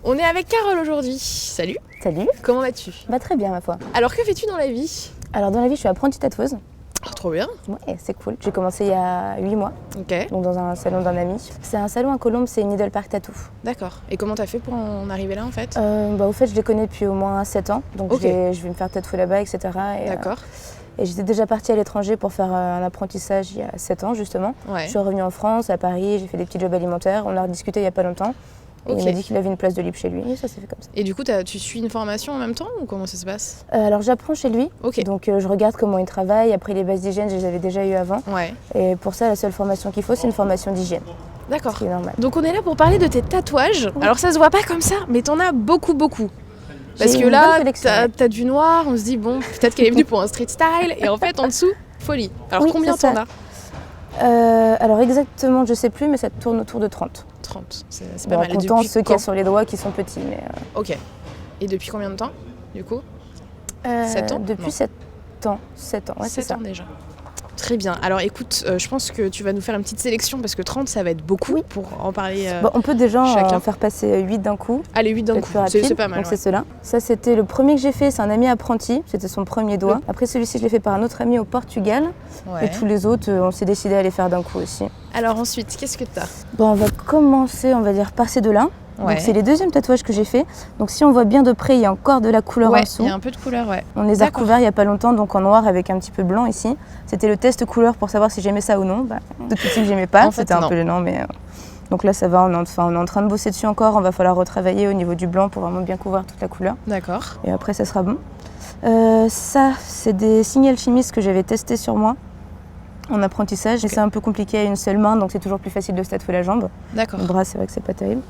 On est avec Carole aujourd'hui. Salut. Salut. Comment vas-tu? Très bien ma foi. Alors que fais-tu dans la vie? Alors dans la vie, je suis apprentie tatoueuse. Oh, trop bien. Ouais, c'est cool. J'ai commencé il y a 8 mois, Ok. donc dans un salon d'un ami. C'est un salon à Colombes, c'est Needle Park Tattoo. D'accord. Et comment t'as fait pour en arriver là en fait? Au fait, je les connais depuis au moins 7 ans, donc Ok. je vais me faire tatouer là-bas, etc. D'accord. Et j'étais déjà partie à l'étranger pour faire un apprentissage il y a 7 ans justement. Ouais. Je suis revenue en France, à Paris, j'ai fait des petits jobs alimentaires. On a rediscuté il n'y a pas longtemps. Et Ok. il m'a dit qu'il avait une place de libre chez lui, et ça s'est fait comme ça. Et du coup, tu suis une formation en même temps ou comment ça se passe? Alors j'apprends chez lui, Ok. donc je regarde comment il travaille. Après les bases d'hygiène, je les avais déjà eues avant. Ouais. Et pour ça, la seule formation qu'il faut, c'est une formation d'hygiène, D'accord. ce qui est normal. Donc on est là pour parler de tes tatouages. Oui. Alors ça se voit pas comme ça, mais t'en as beaucoup. Parce J'ai que une là, bonne collection, ouais. t'as du noir, on se dit bon, peut-être qu'elle est venue pour un street style, et en fait en dessous, folie. Alors Oui, combien c'est t'en ça. as? Alors exactement, je sais plus, mais ça tourne autour de 30. 30, c'est Bon, pas en mal. Et comptant depuis ceux qu'il y quand? a sur les doigts qui sont petits. Mais, Ok. Et depuis combien de temps, du coup? 7 ans? Depuis Non. 7 ans. 7 ans, ouais, c'est 7 ça. ans déjà. Très bien. Alors écoute, je pense que tu vas nous faire une petite sélection parce que 30 ça va être beaucoup Oui. pour en parler. On peut déjà chacun. en faire passer 8 d'un coup. Allez, 8 d'un Peut-être coup, plus rapide. c'est pas mal. Donc Ouais. c'est cela. Ça, c'était le premier que j'ai fait. C'est un ami apprenti. C'était son premier doigt. Après, celui-ci, je l'ai fait par un autre ami au Portugal. Ouais. Et tous les autres, on s'est décidé à les faire d'un coup aussi. Alors ensuite, qu'est-ce que t'as? On va commencer, on va dire, par ces deux-là. Ouais. Donc c'est les deuxièmes tatouages que j'ai fait. Donc si on voit bien de près, il y a encore de la couleur en Ouais, dessous. il y a un peu de couleur, ouais. On les a D'accord. recouverts il n'y a pas longtemps, donc en noir avec un petit peu blanc ici. C'était le test couleur pour savoir si j'aimais ça ou non. De tout de suite, j'aimais pas. En fait, C'était un non. peu gênant, mais donc là ça va. On est en train de bosser dessus encore. On va falloir retravailler au niveau du blanc pour vraiment bien couvrir toute la couleur. D'accord. Et après, ça sera bon. Ça, c'est des signes alchimistes que j'avais testés sur moi en apprentissage. Et c'est un peu compliqué à une seule main, donc c'est toujours plus facile de se tatouer la jambe. D'accord. Le bras, c'est vrai que c'est pas terrible.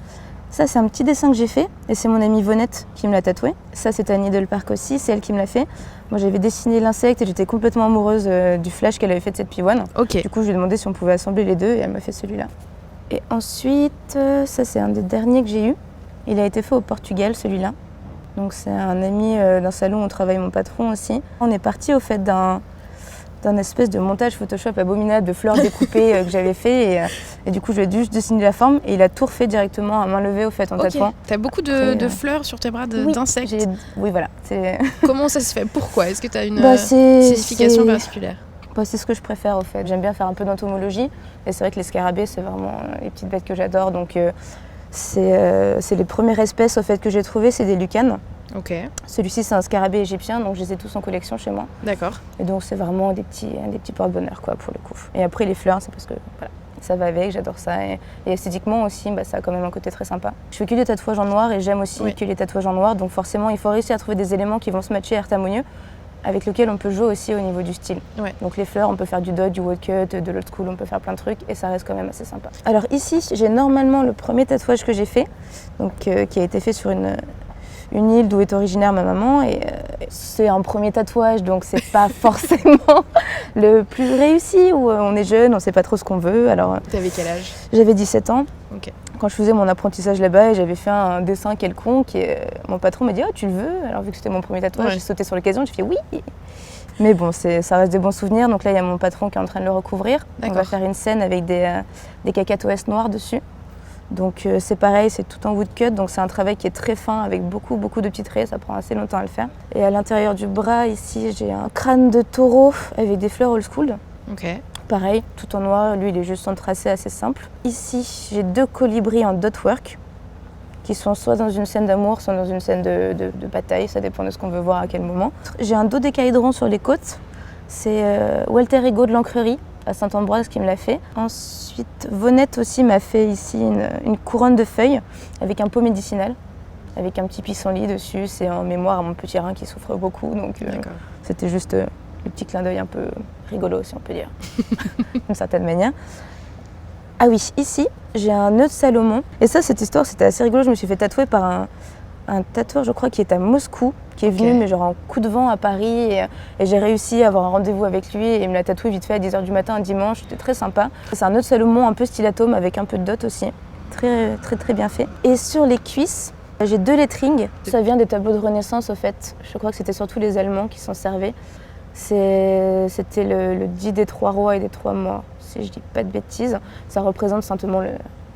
Ça, c'est un petit dessin que j'ai fait et c'est mon amie Vonette qui me l'a tatoué. Ça, c'était à Needle Park aussi, c'est elle qui me l'a fait. Moi, j'avais dessiné l'insecte et j'étais complètement amoureuse du flash qu'elle avait fait de cette pivoine. Ok. Du coup, je lui ai demandé si on pouvait assembler les deux et elle m'a fait celui-là. Et ensuite, ça, c'est un des derniers que j'ai eu. Il a été fait au Portugal, celui-là. Donc, c'est un ami d'un salon où travaille mon patron aussi. On est parti au fait d'un espèce de montage Photoshop abominable de fleurs découpées que j'avais fait et du coup je lui ai dû juste dessiner la forme et il a tout refait directement à main levée au fait en Ok. tatouant. T'as beaucoup Après, de fleurs sur tes bras, Oui, d'insectes. Oui voilà, c'est Comment ça se fait? Pourquoi? Est-ce que t'as une c'est signification particulière? c'est ce que je préfère au fait. J'aime bien faire un peu d'entomologie et c'est vrai que les scarabées c'est vraiment les petites bêtes que j'adore donc c'est les premières espèces au fait que j'ai trouvées, c'est des lucanes. Ok. Celui-ci c'est un scarabée égyptien donc je les ai tous en collection chez moi. D'accord. Et donc c'est vraiment des petits porte-bonheur quoi pour le coup. Et après les fleurs c'est parce que voilà, ça va avec, j'adore ça. Et esthétiquement aussi ça a quand même un côté très sympa. Je fais que des tatouages en noir et j'aime aussi Oui. que les tatouages en noir. Donc forcément il faut réussir à trouver des éléments qui vont se matcher et être harmonieux avec lesquels on peut jouer aussi au niveau du style. Ouais. Donc les fleurs on peut faire du dot, du woodcut, de l'old school, on peut faire plein de trucs et ça reste quand même assez sympa. Alors ici j'ai normalement le premier tatouage que j'ai fait, donc qui a été fait sur une île d'où est originaire ma maman et c'est un premier tatouage donc c'est pas forcément le plus réussi où on est jeune, on sait pas trop ce qu'on veut. Alors T'avais quel âge? j'avais 17 ans Ok. quand je faisais mon apprentissage là-bas et j'avais fait un dessin quelconque et mon patron m'a dit tu le veux? Alors vu que c'était mon premier tatouage, Ouais. j'ai sauté sur l'occasion, j'ai fait oui. Mais bon, ça reste des bons souvenirs. Donc là, il y a mon patron qui est en train de le recouvrir. On va D'accord. faire une scène avec des cacatoès noirs dessus. Donc c'est pareil, c'est tout en woodcut, donc c'est un travail qui est très fin avec beaucoup de petits traits, ça prend assez longtemps à le faire. Et à l'intérieur du bras, ici, j'ai un crâne de taureau avec des fleurs old school. Ok. Pareil, tout en noir, lui il est juste en tracé assez simple. Ici, j'ai 2 colibris en dot work qui sont soit dans une scène d'amour, soit dans une scène de bataille, ça dépend de ce qu'on veut voir à quel moment. J'ai un dodécaédron sur les côtes, c'est Walter Ego de l'Ancrerie à Saint-Ambroise qui me l'a fait. Ensuite, Vonette aussi m'a fait ici une couronne de feuilles avec un pot médicinal, avec un petit pissenlit dessus. C'est en mémoire à mon petit rein qui souffre beaucoup, donc D'accord. c'était juste le petit clin d'œil un peu rigolo, si on peut dire, d'une certaine manière. Ah oui, ici, j'ai un nœud de Salomon. Et ça, cette histoire, c'était assez rigolo. Je me suis fait tatouer par un tatoueur, je crois, qui est à Moscou, qui est venu, mais genre en coup de vent à Paris. Et j'ai réussi à avoir un rendez-vous avec lui et il me l'a tatoué vite fait à 10h du matin un dimanche. C'était très sympa. C'est un nœud de Salomon un peu style atome avec un peu de dot aussi. Très bien fait. Et sur les cuisses, j'ai 2 lettrings. Ça vient des tableaux de Renaissance, au fait. Je crois que c'était surtout les Allemands qui s'en servaient. C'était le 10 des 3 rois et des 3 morts, si je dis pas de bêtises. Ça représente simplement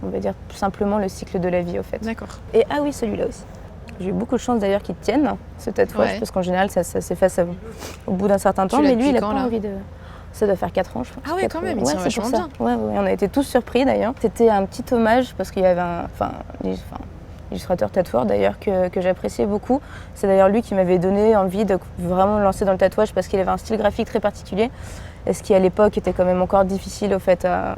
on va dire simplement le cycle de la vie au fait. D'accord. Et ah oui, celui-là aussi. J'ai eu beaucoup de chance d'ailleurs qu'il tienne, ce tatouage, parce qu'en général ça s'efface au bout d'un certain temps, l'as mais lui il a depuis pas quand, là envie de... Ça doit faire 4 ans je pense. Ah ouais, quand même, il ouais, tient c'est pour vachement ça. bien. Ouais, on a été tous surpris d'ailleurs. C'était un petit hommage parce qu'il y avait un illustrateur tatoueur d'ailleurs que j'appréciais beaucoup. C'est d'ailleurs lui qui m'avait donné envie de vraiment me lancer dans le tatouage parce qu'il avait un style graphique très particulier. Et ce qui à l'époque était quand même encore difficile au fait à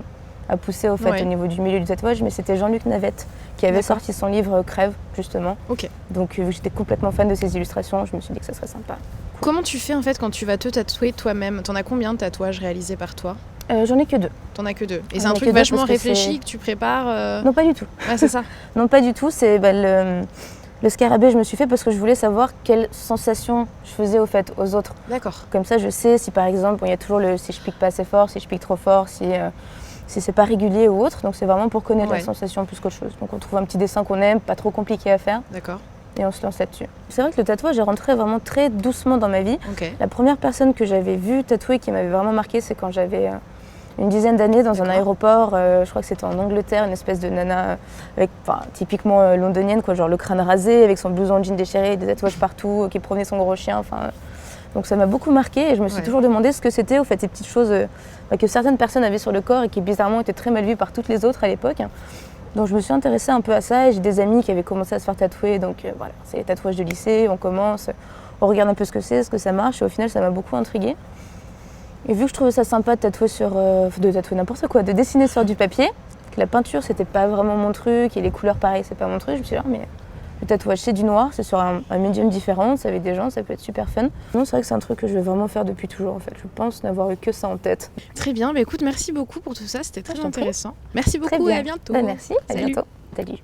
pousser au niveau du milieu du tatouage, mais c'était Jean-Luc Navette qui avait sorti son livre Crève justement. Ok. Donc j'étais complètement fan de ses illustrations, je me suis dit que ça serait sympa. Comment tu fais en fait quand tu vas te tatouer toi-même? T'en as combien de tatouages réalisés par toi? J'en ai que 2. T'en as que 2. Et c'est J'en un ai truc que 2 vachement parce que réfléchi que tu prépares Non, pas du tout. Ouais, c'est ça. Non, pas du tout. C'est le scarabée, je me suis fait parce que je voulais savoir quelle sensation je faisais au fait aux autres. D'accord. Comme ça, je sais si par exemple, il y a toujours si je pique pas assez fort, si je pique trop fort, si c'est pas régulier ou autre. Donc c'est vraiment pour connaître la sensation plus qu'autre chose. Donc on trouve un petit dessin qu'on aime, pas trop compliqué à faire. D'accord. Et on se lance là-dessus. C'est vrai que le tatouage est rentré vraiment très doucement dans ma vie. Ok. La première personne que j'avais vue tatouer qui m'avait vraiment marqué, c'est quand j'avais une dizaine d'années dans un aéroport. Je crois que c'était en Angleterre, une espèce de nana typiquement londonienne, quoi, genre le crâne rasé, avec son blouson en jean déchiré, des tatouages partout, qui promenait son gros chien. Donc ça m'a beaucoup marqué et je me suis toujours demandé ce que c'était, au fait, ces petites choses que certaines personnes avaient sur le corps et qui bizarrement étaient très mal vues par toutes les autres à l'époque. Donc je me suis intéressée un peu à ça et j'ai des amis qui avaient commencé à se faire tatouer. Donc voilà, c'est les tatouages de lycée, on commence, on regarde un peu ce que c'est, ce que ça marche et au final ça m'a beaucoup intriguée. Et vu que je trouvais ça sympa de tatouer n'importe quoi, de dessiner sur du papier, que la peinture c'était pas vraiment mon truc et les couleurs pareil c'est pas mon truc, je me suis dit mais le tatouage c'est du noir, c'est sur un médium différent, c'est avec des gens, ça peut être super fun. Non, c'est vrai que c'est un truc que je veux vraiment faire depuis toujours en fait. Je pense n'avoir eu que ça en tête. Très bien, écoute, merci beaucoup pour tout ça, c'était très intéressant. Merci beaucoup et à bientôt. Merci, à bientôt. Salut.